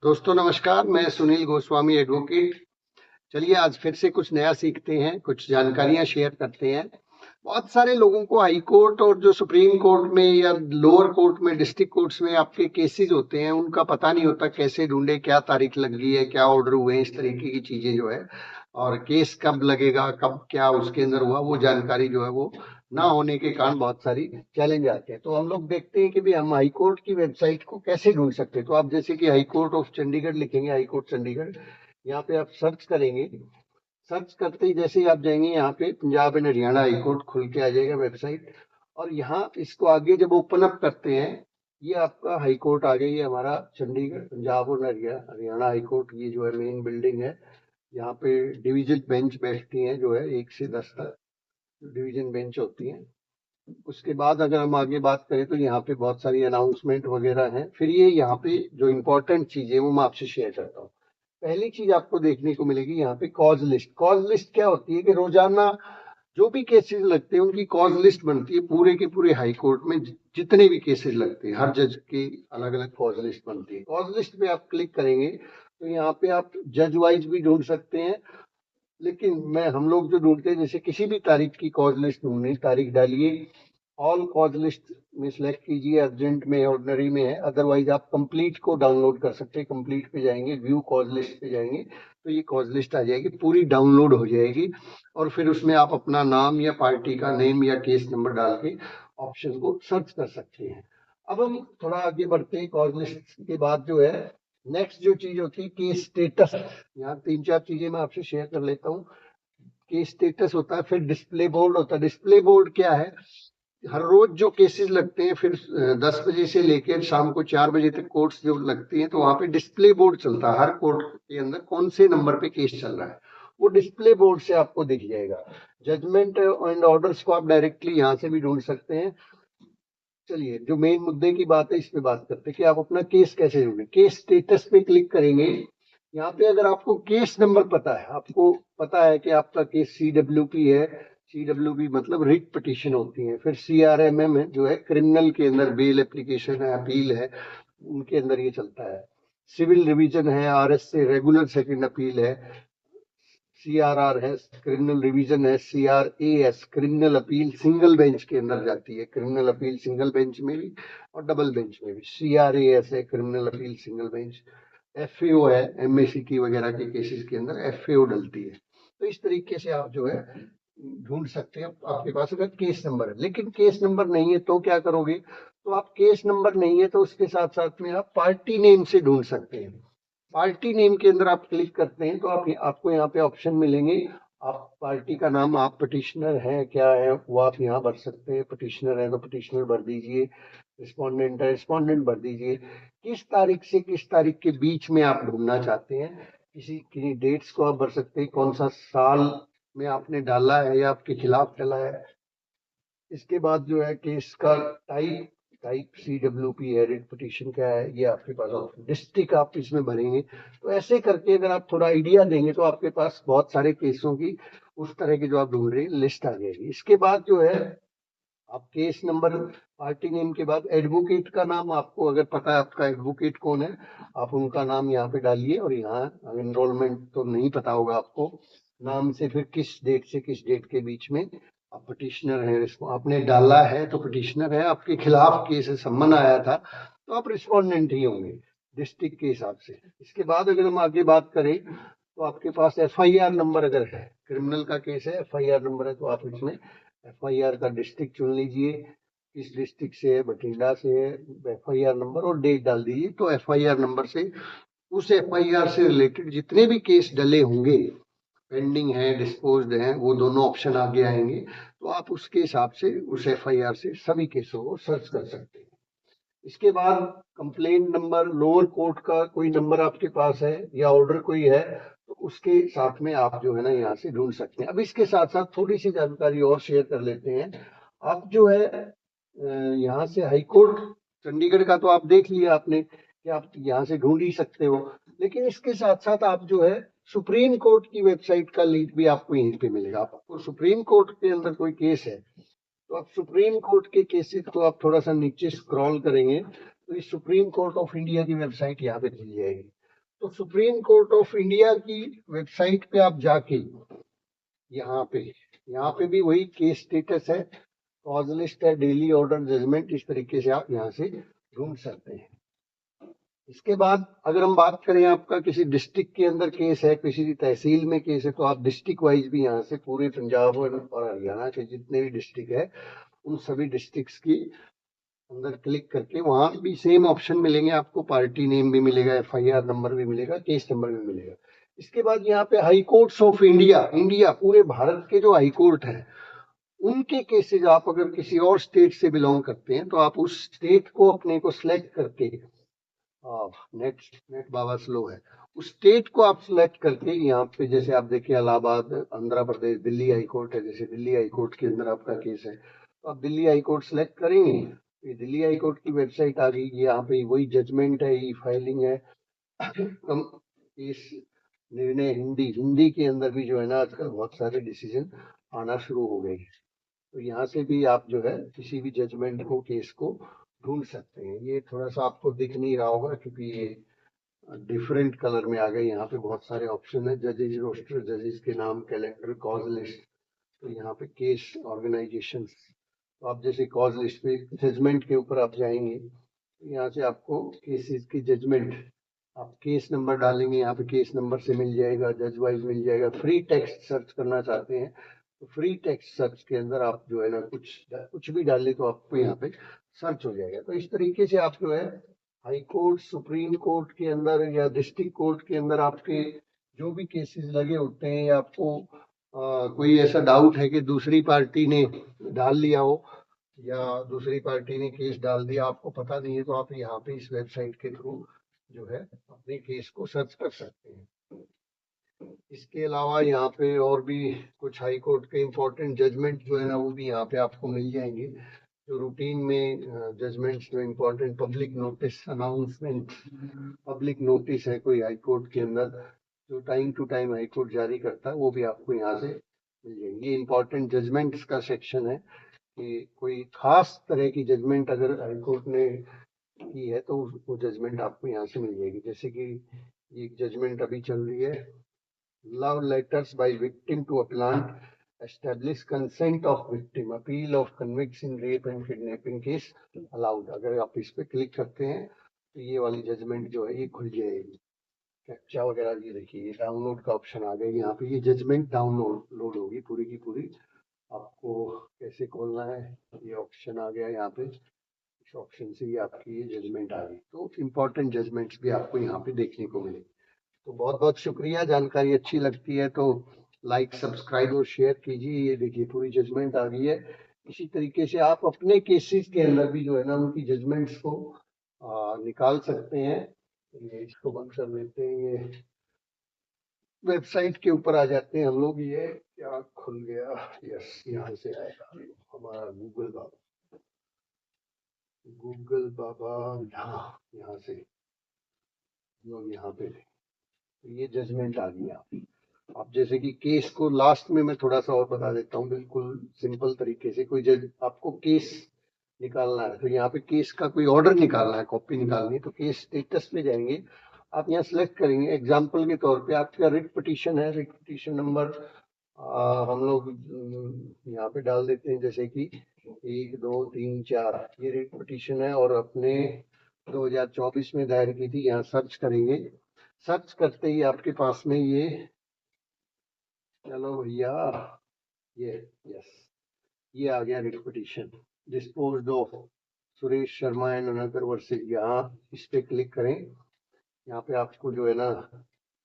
दोस्तों नमस्कार, मैं सुनील गोस्वामी एडवोकेट। चलिए आज फिर से कुछ नया सीखते हैं, कुछ जानकारियां शेयर करते हैं। बहुत सारे लोगों को हाई कोर्ट और जो सुप्रीम कोर्ट में या लोअर कोर्ट में, डिस्ट्रिक्ट कोर्ट्स में आपके केसेस होते हैं, उनका पता नहीं होता कैसे ढूंढे, क्या तारीख लग गई है, क्या ऑर्डर हुए हैं, इस तरीके की चीजें जो है, और केस कब लगेगा, कब क्या उसके अंदर हुआ, वो जानकारी जो है वो ना होने के कारण बहुत सारी चैलेंज आते हैं। तो हम लोग देखते हैं कि भी हम हाई कोर्ट की वेबसाइट को कैसे ढूंढ सकते हैं। तो आप जैसे कि हाई कोर्ट ऑफ चंडीगढ़ लिखेंगे, हाई कोर्ट चंडीगढ़, यहाँ पे आप सर्च करेंगे। सर्च करते ही जैसे ही आप जाएंगे, यहाँ पे Punjab and Haryana high court खुल के आ जाएगा वेबसाइट। और यहाँ इसको आगे जब ओपन अप करते हैं, ये आपका हाई कोर्ट आ गई है, हमारा चंडीगढ़ पंजाब और हरियाणा हाई कोर्ट। ये जो है मेन बिल्डिंग है, यहाँ पे डिवीजन बेंच बैठती हैं, जो है 1 से 10 तक डिवीजन बेंच होती हैं। उसके बाद अगर हम आगे बात करें तो यहाँ पे बहुत सारी अनाउंसमेंट वगैरह हैं। फिर ये यहाँ पे जो इम्पोर्टेंट चीज है वो मैं आपसे शेयर करता हूँ। पहली चीज आपको देखने को मिलेगी यहाँ पे कॉज लिस्ट। कॉज लिस्ट क्या होती है कि रोजाना जो भी केसेस लगते हैं उनकी कॉज लिस्ट बनती है पूरे के पूरे हाई कोर्ट में। जितने भी केसेस लगते हैं हर जज की अलग अलग कॉज लिस्ट बनती है। कॉज लिस्ट पे आप क्लिक करेंगे तो यहाँ पे आप जज वाइज भी ढूंढ सकते हैं, लेकिन मैं हम लोग जो ढूंढते हैं, जैसे किसी भी तारीख की कॉज लिस्ट ढूंढनी, तारीख डालिए, ऑल कॉज लिस्ट में सिलेक्ट कीजिए, अर्जेंट में ऑर्डिनरी में है, अदरवाइज आप कंप्लीट को डाउनलोड कर सकते हैं। कंप्लीट पे जाएंगे, व्यू कॉज लिस्ट पे जाएंगे तो ये कॉज लिस्ट आ जाएगी, पूरी डाउनलोड हो जाएगी। और फिर उसमें आप अपना नाम या पार्टी का नेम या केस नंबर डाल के ऑप्शन को सर्च कर सकते हैं। अब हम थोड़ा आगे बढ़ते हैं। कॉज लिस्ट के बाद जो है नेक्स्ट जो चीज होती है केस स्टेटस। यहाँ 3-4 चीजें मैं आपसे शेयर कर लेता हूँ। केस स्टेटस होता है, फिर डिस्प्ले बोर्ड होता है। डिस्प्ले बोर्ड क्या है? हर रोज जो केसेस लगते हैं, फिर 10 बजे से लेकर शाम को 4 बजे तक कोर्ट्स जो लगती हैं, तो वहां पे डिस्प्ले बोर्ड चलता है। हर कोर्ट के अंदर कौन से नंबर पे केस चल रहा है वो डिस्प्ले बोर्ड से आपको दिख जाएगा। जजमेंट एंड ऑर्डर्स को आप डायरेक्टली यहाँ से भी ढूंढ सकते हैं। चलिए जो मेन मुद्दे की बात है इस पे बात करते हैं कि आप अपना केस कैसे ढूंढें। केस स्टेटस पे क्लिक करेंगे। यहाँ पे अगर आपको केस नंबर पता है, आपको पता है कि आपका केस CWP है। CWP मतलब रिट पिटीशन होती है। फिर CRMM है, जो है क्रिमिनल के अंदर बेल एप्लीकेशन है, अपील है, उनके अंदर ये चलता है। सिविल रिवीजन है, RS से रेगुलर सेकंड अपील है। CRR है, क्रिमिनल रिवीजन है। CRAS criminal appeal single bench के अंदर जाती है। क्रिमिनल अपील सिंगल बेंच में भी और डबल बेंच में भी। CRAS है criminal appeal single bench. FAO है, MAC की वगैरह के केसेस के अंदर FAO डलती है। तो इस तरीके से आप जो है ढूंढ सकते हैं आपके पास अगर केस नंबर है। लेकिन केस नंबर नहीं है तो क्या करोगे? तो आप केस नंबर नहीं है तो उसके साथ साथ में आप पार्टी नेम से ढूंढ सकते हैं। पार्टी नेम के अंदर आप क्लिक करते हैं तो आपको यहाँ पे ऑप्शन मिलेंगे। आप पार्टी का नाम, आप पटिशनर हैं क्या है वो आप यहाँ भर सकते हैं। पटिशनर है तो पटिशनर भर दीजिए, रिस्पोंडेंट है रिस्पोंडेंट भर दीजिए। किस तारीख से किस तारीख के बीच में आप ढूंढना चाहते हैं, किसी डेट्स को आप भर सकते हैं, कौन सा साल में आपने डाला है या आपके खिलाफ डाला है। इसके बाद जो है केस का टाइप, CWP है, रिट पिटीशन क्या है, ये आपके पास ऑप्शन। डिस्ट्रिक्ट आप इसमें भरेंगे। तो ऐसे करके अगर आप थोड़ा आइडिया देंगे तो आपके पास बहुत सारे केसों की उस तरह की जो आप ढूंढ रहे हैं लिस्ट आ जाएगी। इसके बाद जो है आप केस नंबर, पार्टी नेम के बाद एडवोकेट का नाम, आपको अगर पता है आपका एडवोकेट कौन है, आप उनका नाम यहाँ पे डालिए। और यहाँ एनरोलमेंट तो नहीं पता होगा आपको नाम से, फिर किस डेट से किस डेट के बीच में आप पटिशनर हैं, आपने डाला है तो पटिशनर है। आपके खिलाफ केस सम्मन आया था तो आप रिस्पोंडेंट ही होंगे डिस्ट्रिक्ट के हिसाब से। इसके बाद अगर हम आगे बात करें तो आपके पास FIR नंबर अगर है, क्रिमिनल का केस है, FIR नंबर है, तो आप इसमें FIR का डिस्ट्रिक्ट चुन लीजिए, किस डिस्ट्रिक्ट से है, बठिंडा से है, FIR नंबर और डेट डाल दीजिए। तो FIR नंबर से उस FIR से रिलेटेड जितने भी केस डले होंगे, पेंडिंग है, डिस्पोज्ड है, वो दोनों ऑप्शन आगे आएंगे। तो आप उसके हिसाब से उस FIR से सभी केसों को सर्च कर सकते हैं। इसके बाद कंप्लेंट नंबर, लोअर कोर्ट का कोई नंबर आपके पास है या ऑर्डर कोई है तो उसके साथ में आप जो है ना यहाँ से ढूंढ सकते हैं। अब इसके साथ साथ थोड़ी सी जानकारी और शेयर कर लेते हैं। आप जो है यहाँ से हाई कोर्ट चंडीगढ़ का तो आप देख लिया आपने कि आप यहाँ से ढूंढ ही सकते हो। लेकिन इसके साथ साथ आप जो है सुप्रीम कोर्ट की वेबसाइट का लिंक भी आपको यहीं पे मिलेगा। आपको सुप्रीम कोर्ट के अंदर कोई केस है तो आप सुप्रीम कोर्ट के केसेस को आप थोड़ा सा नीचे स्क्रॉल करेंगे तो इस सुप्रीम कोर्ट ऑफ इंडिया की वेबसाइट यहाँ पे मिल जाएगी। तो सुप्रीम कोर्ट ऑफ इंडिया की वेबसाइट पे आप जाके यहाँ पे भी वही केस स्टेटस है, कॉज लिस्ट है, डेली ऑर्डर, जजमेंट, इस तरीके से आप यहाँ से ढूंढ सकते हैं। इसके बाद अगर हम बात करें आपका किसी डिस्ट्रिक्ट के अंदर केस है, किसी तहसील में केस है, तो आप डिस्ट्रिक्ट वाइज भी यहाँ से पूरे पंजाब और हरियाणा के जितने भी डिस्ट्रिक्ट है उन सभी डिस्ट्रिक्ट्स की अंदर क्लिक करके वहां भी सेम ऑप्शन मिलेंगे आपको, पार्टी नेम भी मिलेगा, एफआईआर नंबर भी मिलेगा, केस नंबर भी मिलेगा। इसके बाद यहाँ पे हाई कोर्ट्स ऑफ इंडिया पूरे भारत के जो हाई कोर्ट है उनके केसेस, आप अगर किसी और स्टेट से बिलोंग करते हैं तो आप उस स्टेट को अपने को सिलेक्ट करके, नेट बाबा स्लो है, उस स्टेट को आप सिलेक्ट करके यहाँ पे जैसे आप देखिए इलाहाबाद, आंध्र प्रदेश, दिल्ली हाई कोर्ट है, जैसे दिल्ली हाई कोर्ट के अंदर आपका केस है तो आप दिल्ली हाई कोर्ट सिलेक्ट करेंगे। ये दिल्ली हाई कोर्ट की वेबसाइट आ गई, यहाँ पे वही जजमेंट है, ई फाइलिंग है, हम इस निर्णय हिंदी के अंदर भी जो है ना आजकल बहुत सारे डिसीजन आना शुरू हो गए हैं। तो यहाँ से भी आप जो है किसी भी जजमेंट को, केस को ढूंढ सकते हैं। ये थोड़ा सा आपको दिख नहीं रहा होगा क्योंकि ये डिफरेंट कलर में आ गए। यहाँ पे बहुत सारे ऑप्शन है, जजेस रोस्टर, जजेस के नाम, कैलेंडर, कॉज लिस्ट, तो यहाँ पे केस ऑर्गेनाइजेशन, तो आप जैसे कॉज लिस्ट पे जजमेंट के ऊपर आप जाएंगे तो यहाँ से आपको केसेस की जजमेंट, आप केस नंबर डालेंगे, यहाँ पे केस नंबर से मिल जाएगा, जज वाइज मिल जाएगा। फ्री टेक्स्ट सर्च करना चाहते हैं तो फ्री टेक्स्ट सर्च के अंदर आप जो है ना कुछ भी डालें तो आपको यहाँ पे सर्च हो जाएगा। तो इस तरीके से आप जो है हाई कोर्ट, सुप्रीम कोर्ट के अंदर या डिस्ट्रिक्ट कोर्ट के अंदर आपके जो भी केसेस लगे होते हैं, या आपको कोई ऐसा डाउट है कि दूसरी पार्टी ने डाल लिया हो या दूसरी पार्टी ने केस डाल दिया, आपको पता नहीं है, तो आप यहाँ पे इस वेबसाइट के थ्रू जो है अपने केस को सर्च कर सकते हैं। इसके अलावा यहाँ पे और भी कुछ हाई कोर्ट के इम्पोर्टेंट जजमेंट जो है ना वो भी यहाँ पे आपको मिल जाएंगे, जो रूटीन में जजमेंट्स, जो important public notice, announcement, public notice है कोई हाई कोर्ट के अंदर जो time to time high court जारी करता है, वो भी आपको यहाँ से मिल जाएंगे। इम्पोर्टेंट जजमेंट्स का सेक्शन है कि कोई खास तरह की जजमेंट अगर हाई कोर्ट ने की है तो वो जजमेंट आपको यहाँ से मिल जाएगी। जैसे कि ये जजमेंट अभी चल रही है, love letters by victim to upland establish consent of victim, appeal of convicts in rape and kidnapping case allowed. अगर आप इस पे क्लिक करते हैं तो ये वाली जजमेंट जो है ये खुल जाएगी। कैप्चा वगैरह ये देखिए, ये डाउनलोड का ऑप्शन आ गया, यहाँ पे ये जजमेंट डाउनलोड होगी पूरी की पूरी। आपको कैसे खोलना है ये ऑप्शन आ गया यहाँ पे, इस ऑप्शन से ही आपकी ये जजमेंट आ गई। तो इम्पोर्टेंट जजमेंट्स भी आपको यहाँ पे देखने को मिलेगी। तो बहुत बहुत शुक्रिया, जानकारी अच्छी लगती है तो लाइक, सब्सक्राइब और शेयर कीजिए। ये देखिए पूरी जजमेंट आ गई है। इसी तरीके से आप अपने केसेस के अंदर भी जो है ना उनकी जजमेंट्स को निकाल सकते हैं। ये इसको बंद कर देते हैं, ये वेबसाइट के ऊपर आ जाते हैं हम लोग। ये क्या खुल गया, यस, यहाँ से आएगा हमारा गूगल बाबा, यहाँ से लोग यहाँ पे, तो ये जजमेंट आ गई। आप जैसे कि केस को लास्ट में मैं थोड़ा सा और बता देता हूँ, बिल्कुल सिंपल तरीके से। कोई जज आपको केस निकालना है तो यहाँ पे केस का कोई ऑर्डर निकालना है, कॉपी निकालनी है, तो केस स्टेटस पे जाएंगे, आप यहाँ सिलेक्ट करेंगे। एग्जाम्पल के तौर पे आपका रिट पिटीशन है, रिट पिटीशन नंबर हम लोग यहाँ पे डाल देते हैं, जैसे कि 1 2 3 4, ये रिट पिटीशन है और अपने 2024 में दायर की थी। यहाँ सर्च करेंगे, सर्च करते ही आपके पास में ये, चलो भैया, ये यस, ये आ गया writ petition, disposed of Suresh Sharma and another versus. यहाँ इस पे क्लिक करें, यहाँ पे आपको जो है ना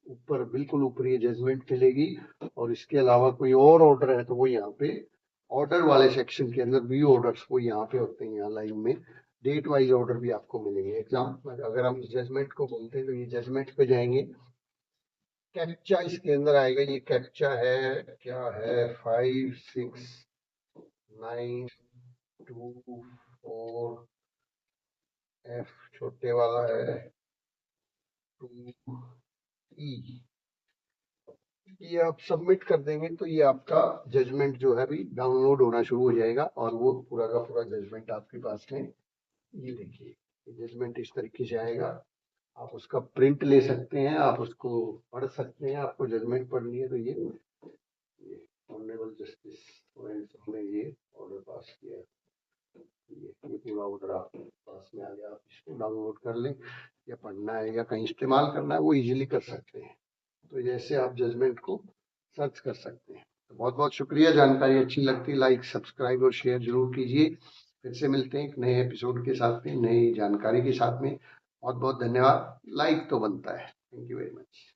ऊपर, बिल्कुल ऊपर ये जजमेंट मिलेगी। और इसके अलावा कोई और ऑर्डर है तो वो यहाँ पे ऑर्डर वाले सेक्शन के अंदर व्यू ऑर्डर्स वो यहाँ पे होते हैं, यहाँ लाइन में डेट वाइज ऑर्डर भी आपको मिलेंगे। एग्जाम्पल अगर हम इस जजमेंट को बोलते हैं तो ये जजमेंट पे जाएंगे, कैप्चा इसके अंदर आएगा, ये कैप्चा है, क्या है, 5 6 9 2 4 F छोटे वाला है 2 E। ये आप सबमिट कर देंगे तो ये आपका जजमेंट जो है अभी डाउनलोड होना शुरू हो जाएगा और वो पूरा का पूरा जजमेंट आपके पास में, ये देखिए जजमेंट इस तरीके से आएगा। आप उसका प्रिंट ले सकते हैं, आप उसको पढ़ सकते हैं। आपको जजमेंट पढ़नी है तो ये ऑनरेबल जस्टिस ने ये ऑर्डर पास किया। ये पूरा ऑर्डर आपके पास में आ गया, आप इसको डाउनलोड कर लें, या पढ़ना है या कहीं इस्तेमाल करना है वो इजीली कर सकते हैं। तो जैसे आप जजमेंट को सर्च कर सकते हैं। तो बहुत बहुत शुक्रिया। जानकारी अच्छी लगती है लाइक सब्सक्राइब और शेयर जरूर कीजिए। फिर से मिलते हैं एक नए एपिसोड के साथ में, नई जानकारी के साथ में। बहुत बहुत धन्यवाद। लाइक तो बनता है। Thank you very much.